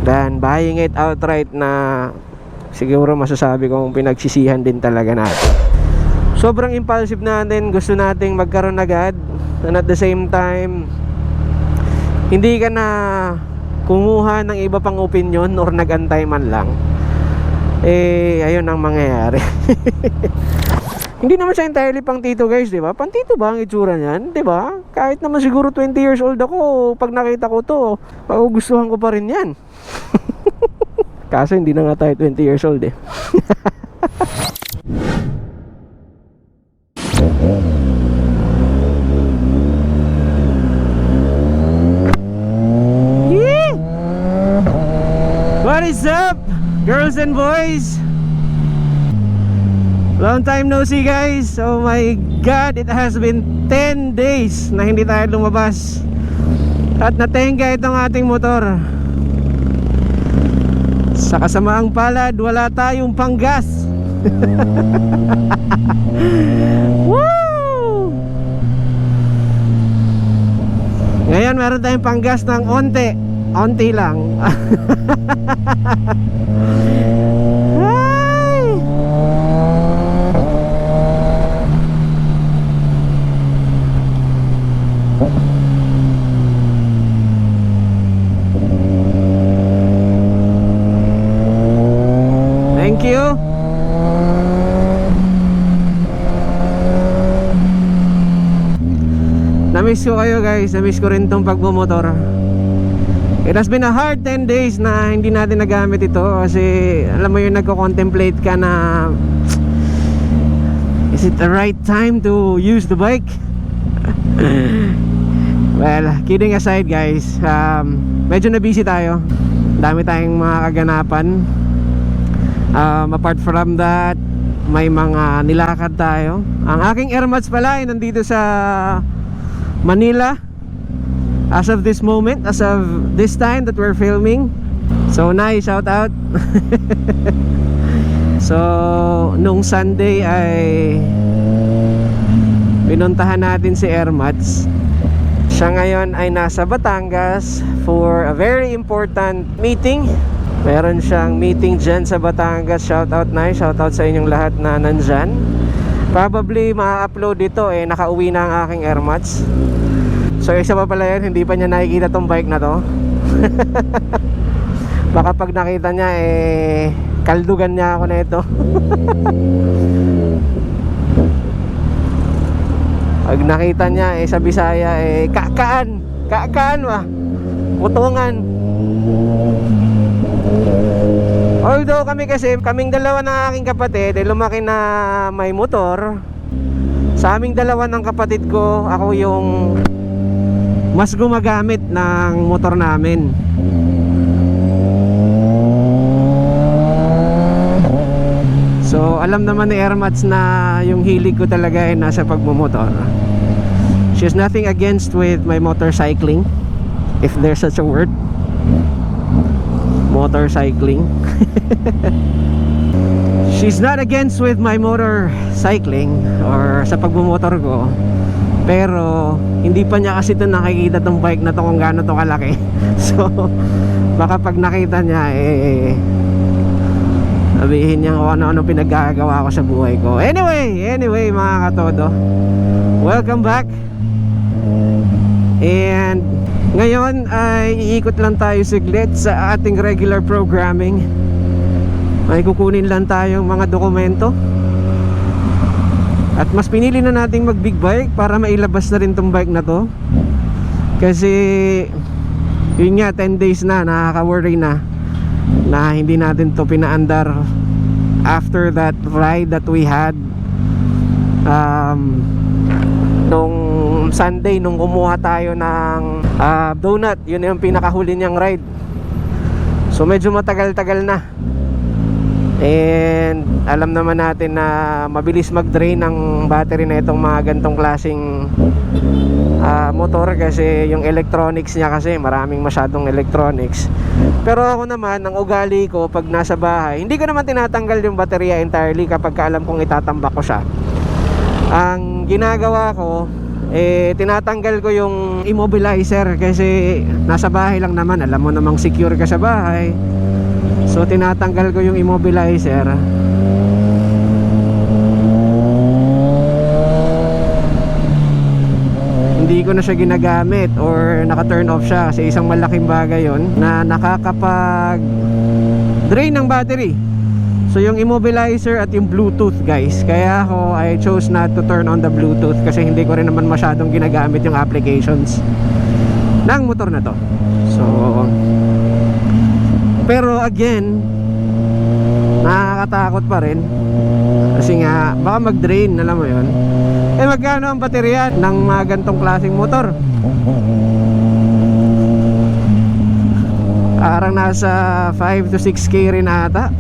than buying it outright na siguro masasabi kong pinagsisihan din talaga natin. Sobrang impulsive natin, gusto nating magkaroon agad, and at the same time hindi ka na kumuha ng iba pang opinion or nag-antay man lang, ayun ang mangyayari. Hindi naman siya entirely pang tito guys, di ba? Pang tito ba ang itsura niyan, di ba? Kahit naman siguro 20 years old ako, pag nakita ko to, magugustuhan ko pa rin yan. Kaso hindi na nga tayo 20 years old eh. Yeah! What is up, girls and boys? Long time no see guys. Oh my god, it has been 10 days na hindi tayo lumabas. At natenga itong ating motor. Sa kasamaang palad, wala tayong panggas. Woo! Ngayon meron tayong panggas ng onte. Onti lang. Thank you. Namiss ko kayo guys. Namiss ko rin tong pagbumotor. It has been a hard 10 days na hindi natin nagamit ito. Kasi alam mo yung nagko-contemplate ka na, is it the right time to use the bike? Well, kidding aside guys, medyo na busy tayo. Dami tayong mga kaganapan. Apart from that, may mga nilakad tayo. Ang aking airmats pala ay nandito sa Manila as of this moment, as of this time that we're filming. So nice, shout out. So nung Sunday ay pinuntahan natin si Airmats. Siya ngayon ay nasa Batangas for a very important meeting. Meron siyang meeting dyan sa Batangas. Shoutout na, shoutout sa inyong lahat na nandyan. Probably ma-upload dito nakauwi na ang aking Airmats. So isa pa pala yan, hindi pa niya nakikita tong bike na to. Baka pag nakita niya kaldugan niya ako na ito. Pag nakita niya sa Bisaya kakaan ba? Kutungan. Although kaming dalawa ng aking kapatid lumaki na may motor. Sa aming dalawa ng kapatid ko, ako yung mas gumagamit ng motor namin. So alam naman ni Airmats na yung hilig ko talaga ay nasa pagmumotor. She's nothing against with my motorcycling, if there's such a word. Motorcycling. She's not against with my motorcycling or sa pagmumotor ko. Pero hindi pa niya kasi ito nakikita tong bike na to kung gaano to kalaki. So baka pag nakita niya sabihin niya kung ano-ano pinaggagawa ko sa buhay ko. Anyway mga katodo, welcome back. And ngayon ay iikot lang tayo saglit sa ating regular programming. May kukunin lang tayong mga dokumento. At mas pinili na nating mag big bike para mailabas na rin tong bike na to. Kasi yun nga, 10 days na, nakaka-worry na hindi natin to pinaandar after that ride that we had nung Sunday, nung kumuha tayo ng donut. Yun yung pinakahuli niyang ride. So medyo matagal-tagal na. And alam naman natin na mabilis mag-drain ng battery na itong mga gantong klaseng motor, kasi yung electronics niya, kasi maraming masyadong electronics. Pero ako naman, ang ugali ko pag nasa bahay, hindi ko naman tinatanggal yung baterya entirely kapag alam kong itatambak ko siya. Ang ginagawa ko, tinatanggal ko yung immobilizer kasi nasa bahay lang naman, alam mo namang secure ka sa bahay. So tinatanggal ko yung immobilizer. Hindi ko na siya ginagamit or naka-turn off siya kasi isang malaking bagay yon na nakakapag drain ng battery. So yung immobilizer at yung Bluetooth guys, kaya ako I chose not to turn on the Bluetooth kasi hindi ko rin naman masyadong ginagamit yung applications ng motor na to. So pero again, nakakatakot pa rin kasi nga baka mag-drain, alam mo yon. Magkano ang baterya ng mga gantong klaseng motor? Parang nasa 5 to 6K rin ata.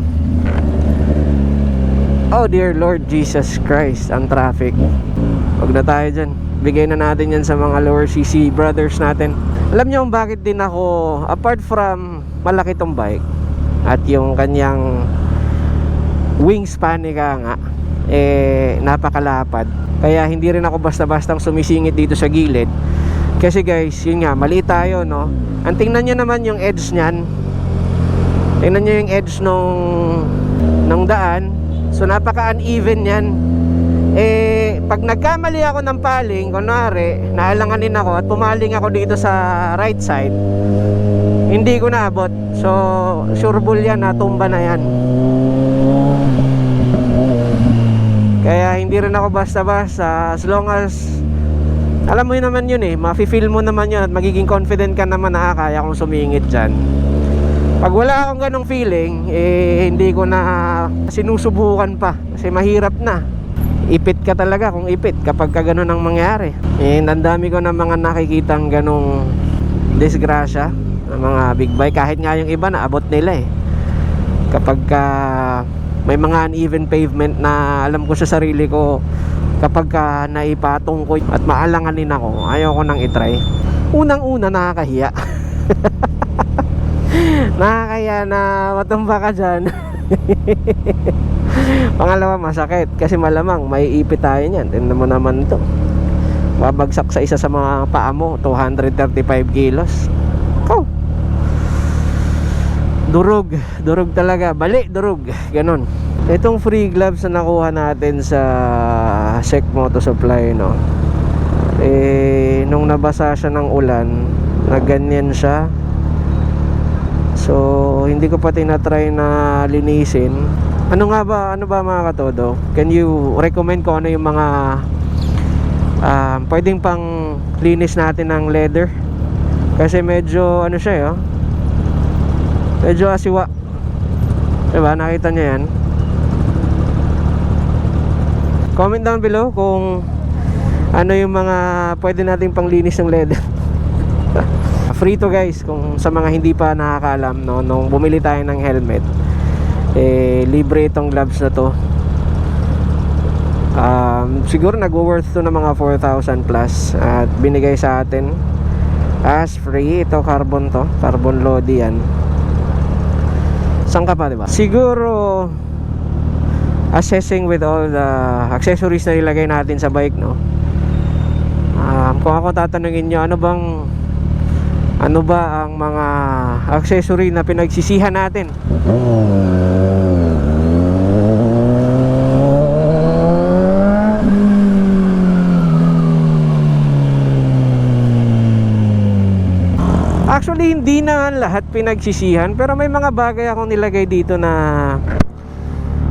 Oh dear Lord Jesus Christ, ang traffic. Huwag na tayo dyan. Bigay na natin yan sa mga lower CC brothers natin. Alam nyo bakit din ako, apart from malaki tong bike at yung kanyang wingspan nga, napakalapad. Kaya hindi rin ako basta-bastang sumisingit dito sa gilid. Kasi guys, yun nga, maliit tayo, no? Ang tingnan nyo naman yung edge nyan. Tingnan nyo yung edge nung daan. So napaka-uneven yan. Pag nagkamali ako ng paling, kunwari, naalanganin ako at pumaling ako dito sa right side, hindi ko naabot. So, sureball yan, natumba na yan. Kaya hindi rin ako basta-basta, as long as alam mo yun naman yun mafe-feel mo naman yun at magiging confident ka naman na kaya kong sumingit dyan. Pag wala akong ganong feeling, hindi ko na sinusubukan pa kasi mahirap na. Ipit ka talaga kung ipit kapag ka ganon ang mangyari. Ang dami ko na mga nakikitang ganong disgrasya ng mga big bike, kahit nga yung iba na abot nila kapag ka may mga uneven pavement na alam ko sa sarili ko, kapag ka naipatong ko at maalanganin ako, ayaw ko nang itry. Unang-una, nakakahiya. Nakakahiya na matumba ka dyan. Pangalawa, masakit kasi malamang may ipit tayo niyan. Tingnan mo naman to, babagsak sa isa sa mga paa mo, 235 kilos. Durog talaga, bali, durog, ganon. Itong free gloves na nakuha natin sa Sec Moto Supply, no, nung nabasa siya ng ulan, nagganyan siya. So hindi ko pa tinatry na linisin. Ano ba mga katodo? Can you recommend ko ano yung mga pwedeng pang linis natin ng leather? Kasi medyo ano siya medyo asiwa, diba? Nakita nyo yan? Comment down below kung ano yung mga pwede nating panglinis ng leather. Free to guys, kung sa mga hindi pa nakakaalam, no, nung bumili tayo ng helmet, libre itong gloves na to. Siguro nag-worth to ng mga 4,000 plus at binigay sa atin as free. Ito carbon Lodi yan. Saan ka pa, diba? Siguro assessing with all the accessories na ilagay natin sa bike, no? Kung ako tatanungin nyo, ano ba ang mga accessory na pinagsisihan natin? Actually, hindi na lahat pinagsisihan, pero may mga bagay akong nilagay dito na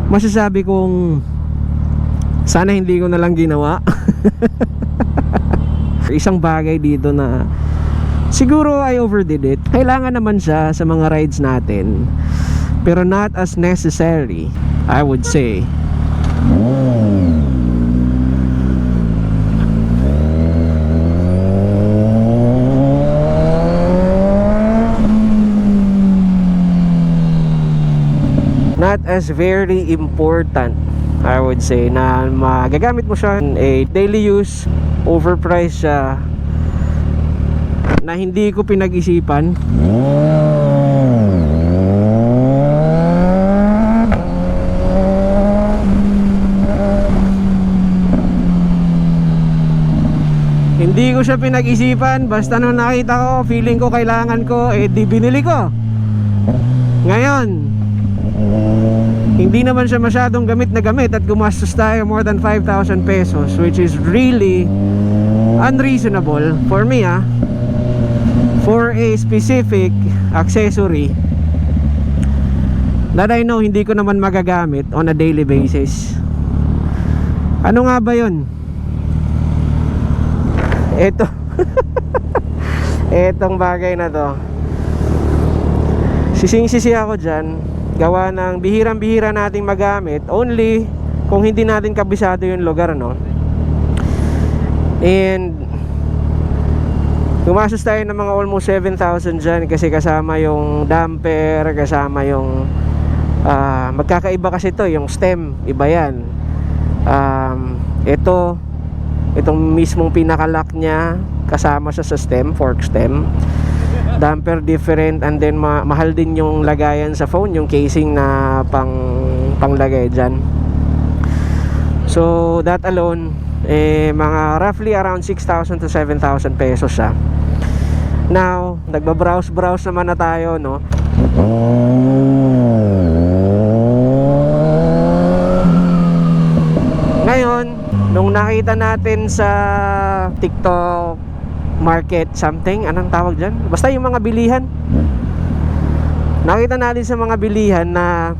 masasabi kong sana hindi ko na lang ginawa. Isang bagay dito na siguro I overdid it. Kailangan naman siya sa mga rides natin, pero not as necessary, I would say. Not as very important, I would say, na magagamit mo siya a daily use. Overpriced siya na hindi ko pinag-isipan. siya pinag-isipan. Basta nung nakita ko, feeling ko kailangan ko, di binili ko. Ngayon, hindi naman siya masyadong gamit na gamit at gumastos tayo more than 5,000 pesos, which is really unreasonable for me, for a specific accessory that I know hindi ko naman magagamit on a daily basis. Ano nga ba yun? Ito etong bagay na to, sising-sisi ako dyan. Gawa ng bihirang-bihira nating magamit, only kung hindi natin kabisado yung lugar, no? And gumastos tayo ng mga almost 7,000 dyan, kasi kasama yung damper, kasama yung magkakaiba kasi to, yung stem, iba yan. Itong mismong pinakalock nya, kasama siya sa stem, fork stem. Damper different, and then mahal din yung lagayan sa phone, yung casing na panglagay dyan. So that alone, mga roughly around 6,000 to 7,000 pesos siya. Now, nagbabrowse naman na tayo, no? Ngayon, nung nakita natin sa TikTok market something, anong tawag dyan? Basta yung mga bilihan. Nakita natin sa mga bilihan na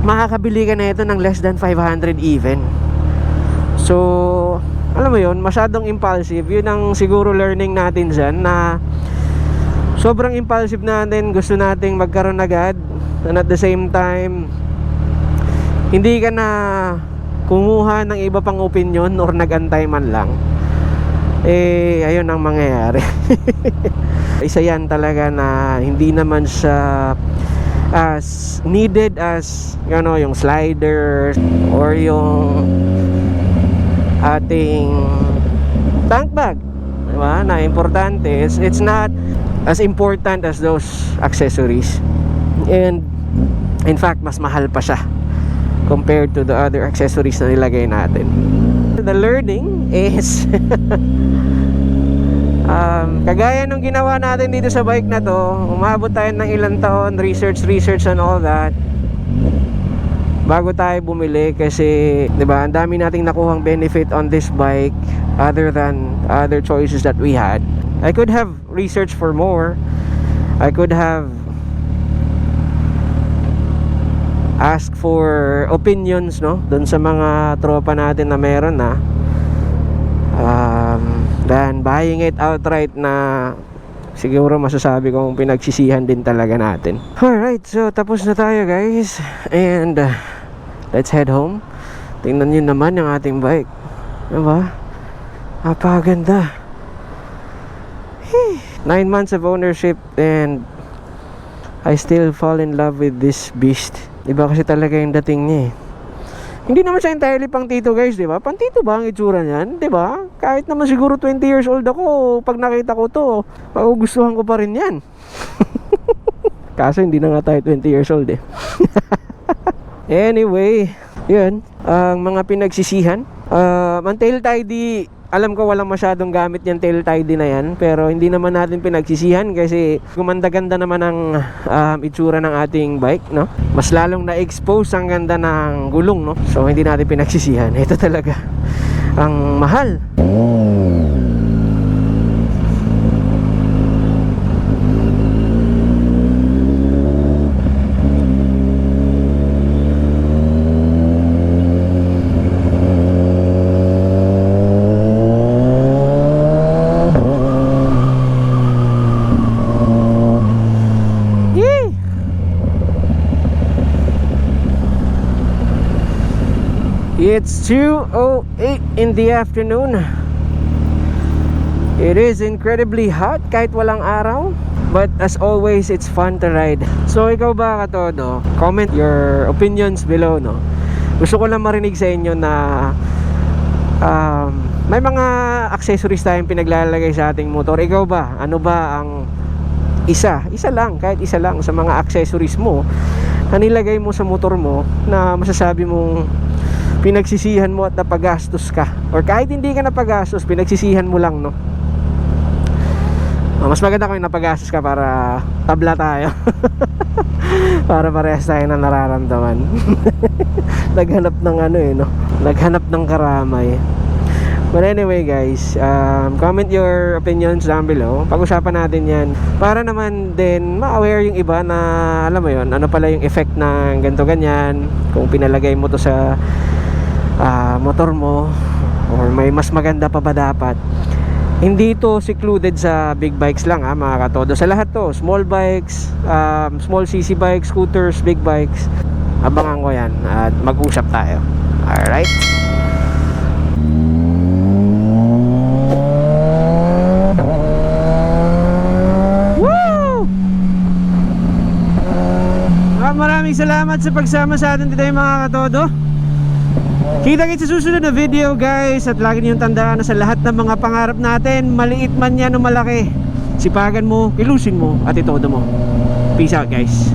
makakabili ka na ito ng less than 500 even. So, alam mo yun, masyadong impulsive. Yun ang siguro learning natin dyan, na sobrang impulsive natin, gusto nating magkaroon agad, and at the same time, hindi ka na kumuha ng iba pang opinion or nag-antay man lang. Ayun ang mangyayari. Isa yan talaga na hindi naman siya as needed as, you know, yung slider or yung ating tank bag, diba? Na importante, it's not as important as those accessories, and in fact mas mahal pa siya compared to the other accessories na nilagay natin. The learning is kagaya nung ginawa natin dito sa bike na to, umabot tayo ng ilang taon, research and all that, bago tayo bumili. Kasi diba, ang dami nating nakuhang benefit on this bike other than other choices that we had. I could have researched for more. I could have ask for opinions, no, doon sa mga tropa natin na meron na, than buying it outright, na siguro masasabi kong pinagsisihan din talaga natin. Alright, so tapos na tayo guys, and let's head home. Tingnan nyo naman yung ating bike, diba? Napakaganda. 9 months of ownership and I still fall in love with this beast. Iba kasi talaga yung dating niya eh. Hindi naman siya entirely pang tito guys, di ba? Pang tito ba ang itsura niyan, di ba? Kahit naman siguro 20 years old ako, pag nakita ko to, magugustuhan ko pa rin yan. Kaso hindi na nga tayo 20 years old eh. Anyway, yun, ang mga pinagsisihan. Ang tail tidy, alam ko walang masyadong gamit yung tail tidy na yan, pero hindi naman natin pinagsisihan kasi gumanda-ganda naman ang itsura ng ating bike, no? Mas lalong na-expose ang ganda ng gulong, no? So hindi natin pinagsisihan. Ito talaga ang mahal. It's 2:08 in the afternoon. It is incredibly hot kahit walang araw, but as always, it's fun to ride. So ikaw ba, Katodo? Comment your opinions below, no? Gusto ko lang marinig sa inyo na may mga accessories tayong pinaglalagay sa ating motor. Ikaw ba? Ano ba ang isa lang, kahit isa lang sa mga accessories mo na nilagay mo sa motor mo na masasabi mong pinagsisihan mo at napagastos ka, or kahit hindi ka napagastos, pinagsisihan mo lang, no? Mas maganda kung napagastos ka para tabla tayo. Para parehas tayo na nararamdaman. Naghanap ng ano no? Naghanap ng karamay. But anyway guys, comment your opinions down below. Pag-usapan natin yan para naman din ma-aware yung iba na alam mo yon, ano pala yung effect ng ganito ganyan. Kung pinalagay mo to sa motor mo, or may mas maganda pa ba dapat. Hindi to secluded sa big bikes lang mga katodo. Sa lahat to, small bikes, small cc bikes, scooters, big bikes. Abangan ko yan at mag-usap tayo. Alright? Maraming salamat sa pagsama sa atin today mga katodo. Kita-kits sa susunod na video guys. At lagi niyong tandaan na sa lahat ng mga pangarap natin, maliit man yan o malaki, sipagan mo, ilusin mo at itodo mo. Peace out guys.